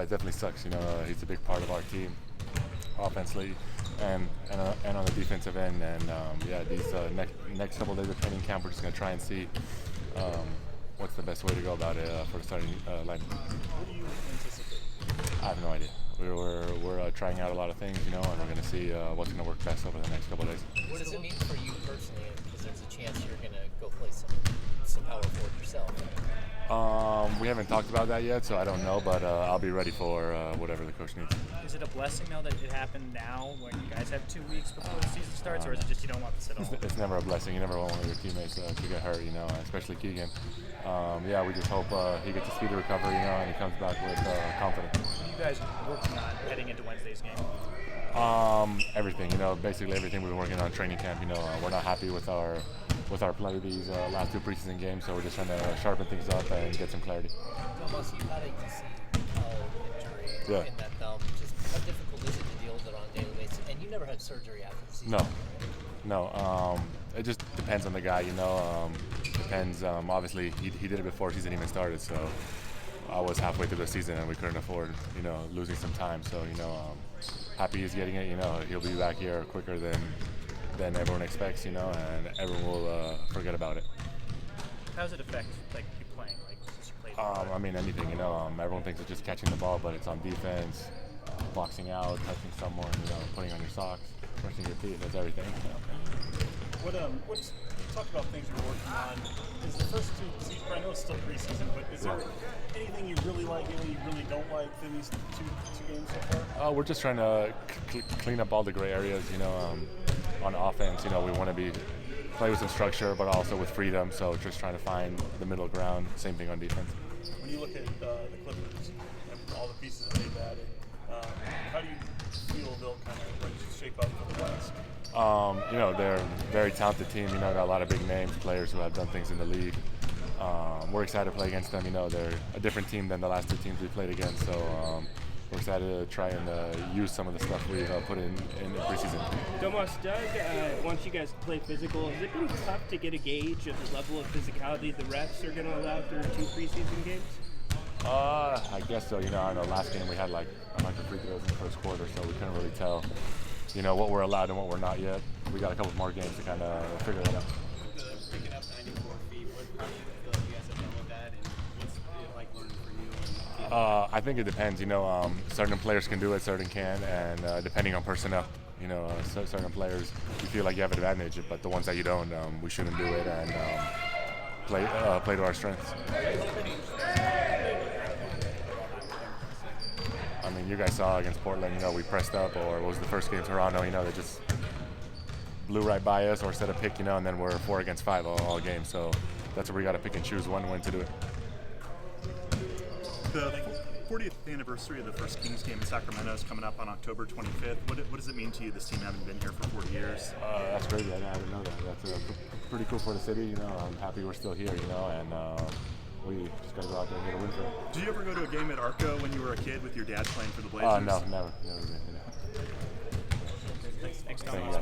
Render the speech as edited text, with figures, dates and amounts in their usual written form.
It definitely sucks. He's a big part of our team, offensively, and on the defensive end. And yeah, these next couple of days of training camp, we're just gonna try and see what's the best way to go about it for the starting lineup. What do you anticipate? I have no idea. We're trying out a lot of things, and we're gonna see what's gonna work best over the next couple of days. What does it mean for you personally? Because there's a chance you're gonna go play some power forward yourself. We haven't talked about that yet, so I don't know, but I'll be ready for whatever the coach needs. Is it a blessing though that it happened now when you guys have 2 weeks before the season starts, or is it just you don't want this at all? It's never a blessing. You never want one of your teammates to get hurt, especially Keegan. Yeah, we just hope he gets a speedy recovery, and he comes back with confidence. What are you guys working on heading into Wednesday's game? Everything, basically everything we've been working on training camp. We're not happy with our play these last 2 preseason games, so we're just trying to sharpen things up and get some clarity. Domas, you had a injury in that thumb. Just how difficult is it to deal with it on a daily basis? And you never had surgery after the season. No. It just depends on the guy. Depends. Obviously, he did it before season even started, so I was halfway through the season and we couldn't afford, losing some time. So, happy he's getting it. He'll be back here quicker than everyone expects, and everyone will forget about it. How does it affect you playing? Since you played Anything, everyone thinks it's just catching the ball, but it's on defense, boxing out, touching someone, putting on your socks, brushing your teeth, that's everything. What's talk about things you're working on? Is the first 2 seasons, I know it's still preseason, but is there anything you really like, anything you really don't like in these two games so far? We're just trying to clean up all the gray areas, on offense. We want to play with some structure, but also with freedom. So just trying to find the middle ground. Same thing on defense. When you look at the Clippers and all the pieces that they've added, how do you feel they'll kind of shape up for the West? They're a very talented team. Got a lot of big names, players who have done things in the league. We're excited to play against them. They're a different team than the last 2 teams we played against. So we're excited to try and use some of the stuff we've put in preseason. Domas, Doug, once you guys play physical, has it been tough to get a gauge of the level of physicality the refs are going to allow through 2 preseason games? I guess so. I know last game we had 100 free throws in the first quarter, so we couldn't really tell, what we're allowed and what we're not yet. We got a couple more games to kind of figure that out. Picking up 94 feet, how do you feel like you guys have done with that, and what's it like learning for you? I think it depends. Certain players can do it, certain can, and depending on personnel. Certain players, you feel like you have an advantage, but the ones that you don't, we shouldn't do it and play to our strengths. You guys saw against Portland, we pressed up, or what was the first game, Toronto, they just blew right by us or set a pick, and then we're 4 against 5 all game. So that's where we got to pick and choose when to do it. The 40th anniversary of the first Kings game in Sacramento is coming up on October 25th. What does it mean to you, this team having been here for 40 years? That's crazy. I didn't know that. That's pretty cool for the city. I'm happy we're still here, and we just got to go out there and get a win for it. Did you ever go to a game at Arco when you were a kid with your dad playing for the Blazers? No, never. Thanks, Thank you.